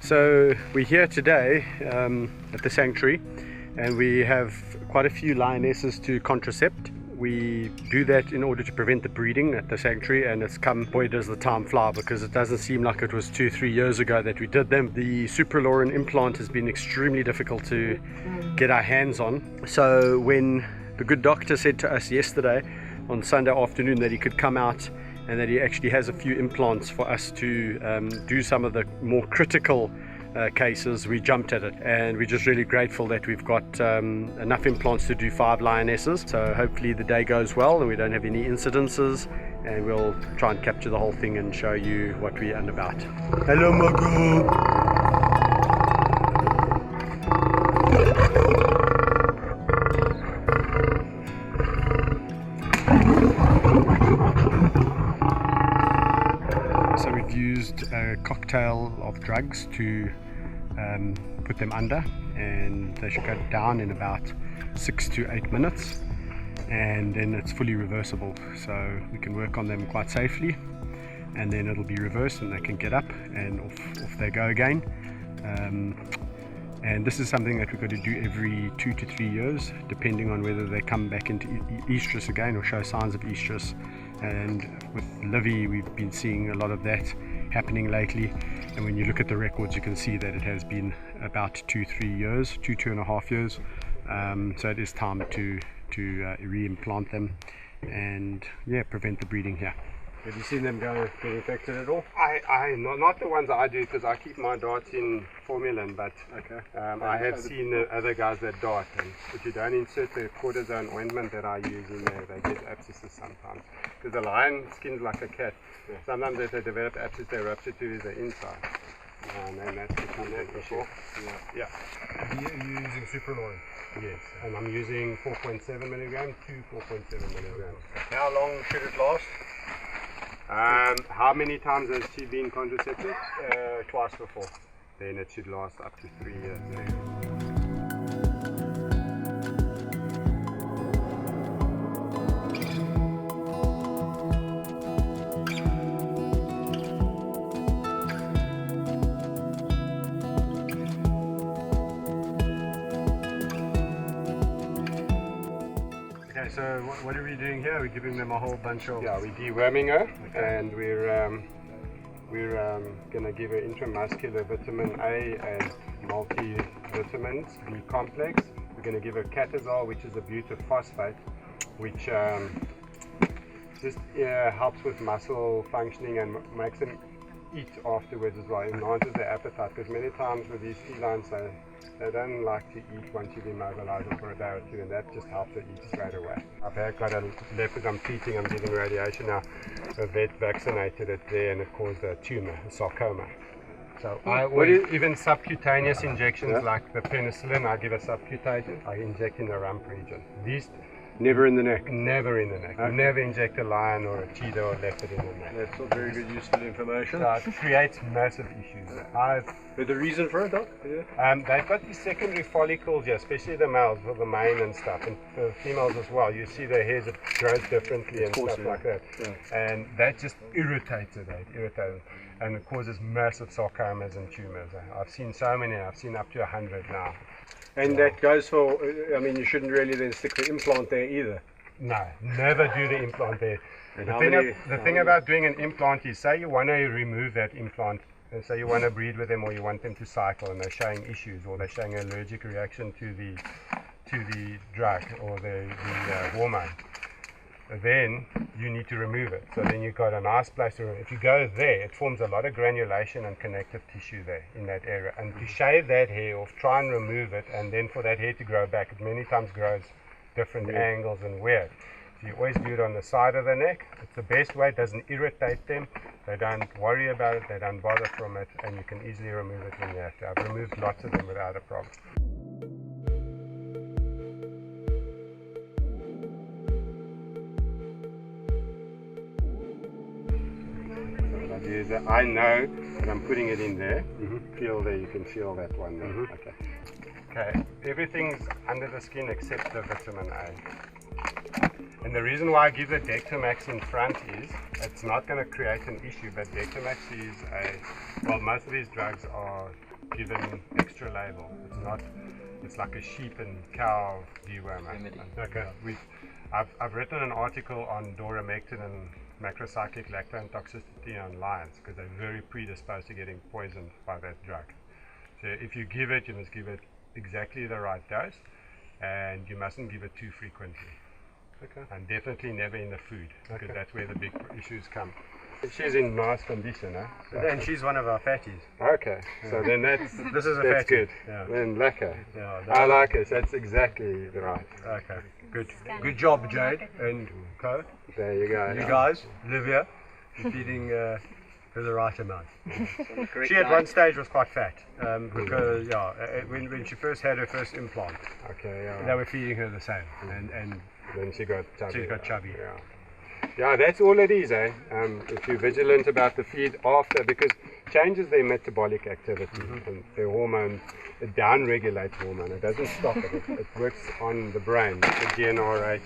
So we're here today at the sanctuary, and we have quite a few lionesses to contracept. We do that in order to prevent the breeding at the sanctuary, and it's come, boy does the time fly, because it doesn't seem like it was 2-3 years ago that we did them. The supralorin implant has been extremely difficult to get our hands on. So when the good doctor said to us yesterday on Sunday afternoon that he could come out and that he actually has a few implants for us to do some of the more critical cases, we jumped at it, and we're just really grateful that we've got enough implants to do 5 lionesses. So hopefully the day goes well and we don't have any incidences, and we'll try and capture the whole thing and show you what we're on about. Hello Mago! So we've used a cocktail of drugs to put them under, and they should go down in about 6 to 8 minutes, and then it's fully reversible, so we can work on them quite safely, and then it'll be reversed and they can get up and off they go again. And this is something that we've got to do every 2 to 3 years, depending on whether they come back into estrus again or show signs of estrus. And with Livy, we've been seeing a lot of that happening lately, and when you look at the records you can see that it has been about 2-3 years, 2.5 years. So it is time to re-implant them and prevent the breeding here. Have you seen them get infected at all? Not the ones I do, because I keep my darts in formalin, but okay. I have seen the other guys that dart, and if you don't insert the cortisone ointment that I use in there, they get abscesses sometimes. Because the lion skins like a cat. Yeah. Sometimes if they develop abscess, they rupture to the inside. And then that's become an issue. Yeah. Are you using supralorin? Yes, and I'm using 4.7 milligrams to 4.7 milligrams. How long should it last? How many times has she been contracepted? Twice before. Then it should last up to 3 years. Okay, so what are we doing here? We're giving them a whole bunch of... Yeah, we're deworming her, and we're going to give her intramuscular vitamin A and multivitamins, B complex. We're going to give her catazole, which is a butaphosphate, which just helps with muscle functioning and makes them eat afterwards as well. It enhances their appetite, because many times with these felines they don't like to eat once you've immobilized them for a day or two, and that just helps her eat straight away. I've got a leopard I'm treating, I'm giving radiation now. A vet vaccinated it there, and it caused a tumor, a sarcoma. So even subcutaneous injections like the penicillin, I give a subcutaneous, I inject in the rump region. These Never in the neck? Never in the neck. Okay. Never inject a lion or a cheetah or leopard in the neck. That's all very good, useful information. It creates massive issues. But the reason for it, Doc? They've got these secondary follicles here, especially the males with the mane and stuff, and the females as well. You see their hairs grow differently and stuff like that. Yeah. And that just irritates it. And it causes massive sarcomas and tumors. I've seen so many, I've seen up to 100 now. And that goes for, I mean, you shouldn't really then stick the implant there either. No, never do the implant there. The thing about doing an implant is, say you want to remove that implant, and say you want to breed with them, or you want them to cycle and they're showing issues, or they're showing an allergic reaction to the drug or the hormone. Then you need to remove it. So then you've got a nice place to remove it. If you go there, it forms a lot of granulation and connective tissue there in that area. And to shave that hair off, try and remove it, and then for that hair to grow back, it many times grows different angles and weird. So you always do it on the side of the neck. It's the best way. It doesn't irritate them. They don't worry about it. They don't bother from it, and you can easily remove it when you have to. I've removed lots of them without a problem. I know that I'm putting it in there. Feel there, you can feel that one there. Okay. Everything's under the skin except the vitamin A. And the reason why I give the Dectomax in front is it's not going to create an issue, but Dectomax is well, most of these drugs are given extra label. It's like a sheep and cow dewormer. Okay. I've written an article on doramectin and macrocyclic lactone toxicity on lions because they're very predisposed to getting poisoned by that drug. So if you give it, you must give it exactly the right dose, and you mustn't give it too frequently. Okay. And definitely never in the food, because that's where the big issues come. She's in nice condition, eh? So And she's one of our fatties. okay, so then that's This is a that's fatty. good. Yeah. Then lekker. Yeah, I like it. That's exactly right. Okay, good. Good job, Jade and Co. There you go. You guys, Olivia, you're feeding her the right amount. She at one stage was quite fat because when she first had her first implant, Okay. Yeah. they were feeding her the same, and Then she got chubby. she got chubby. Yeah. Yeah, that's all it is, eh? If you're vigilant about the feed after, because it changes their metabolic activity and their hormones. It down-regulates hormone. It doesn't stop it. It works on the brain, the GnRH.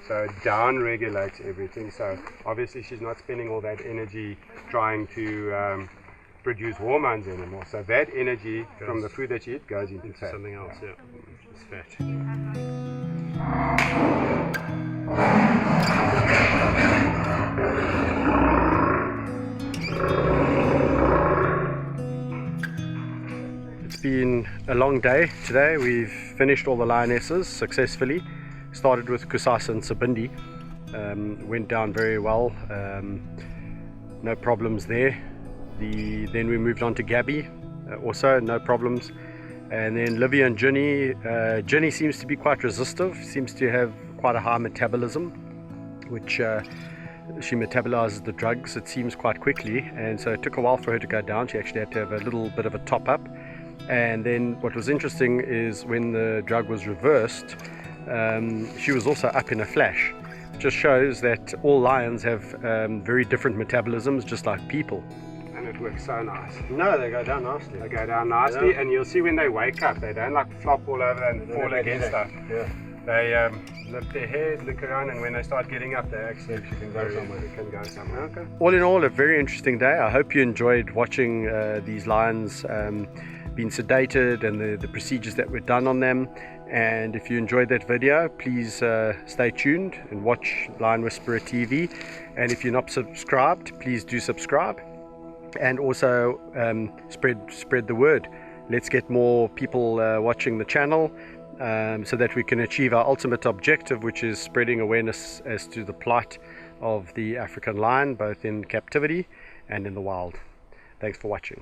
So it down-regulates everything. So obviously she's not spending all that energy trying to produce hormones anymore. So that energy from the food that she eats goes into fat. Something else, yeah. It's fat. It's been a long day today. We've finished all the lionesses successfully. Started with Kusasa and Sabindi. Went down very well. No problems there. Then we moved on to Gabby. Also no problems. And then Livia and Ginny. Ginny seems to be quite resistive. Seems to have quite a high metabolism, which she metabolizes the drugs, it seems, quite quickly, and so it took a while for her to go down. She actually had to have a little bit of a top up. And then what was interesting is when the drug was reversed, she was also up in a flash. It just shows that all lions have very different metabolisms, just like people. And it works so nice. No, they go down nicely. They go down nicely, Yeah. and you'll see when they wake up, they don't like flop all over and fall against stuff. Yeah. They lift their head, look around, and when they start getting up, they actually can go somewhere. Can go somewhere. Okay. All in all, a very interesting day. I hope you enjoyed watching these lions being sedated and the procedures that were done on them. And if you enjoyed that video, please stay tuned and watch Lion Whisperer TV. And if you're not subscribed, please do subscribe. And also spread the word. Let's get more people watching the channel so that we can achieve our ultimate objective, which is spreading awareness as to the plight of the African lion, both in captivity and in the wild. Thanks for watching.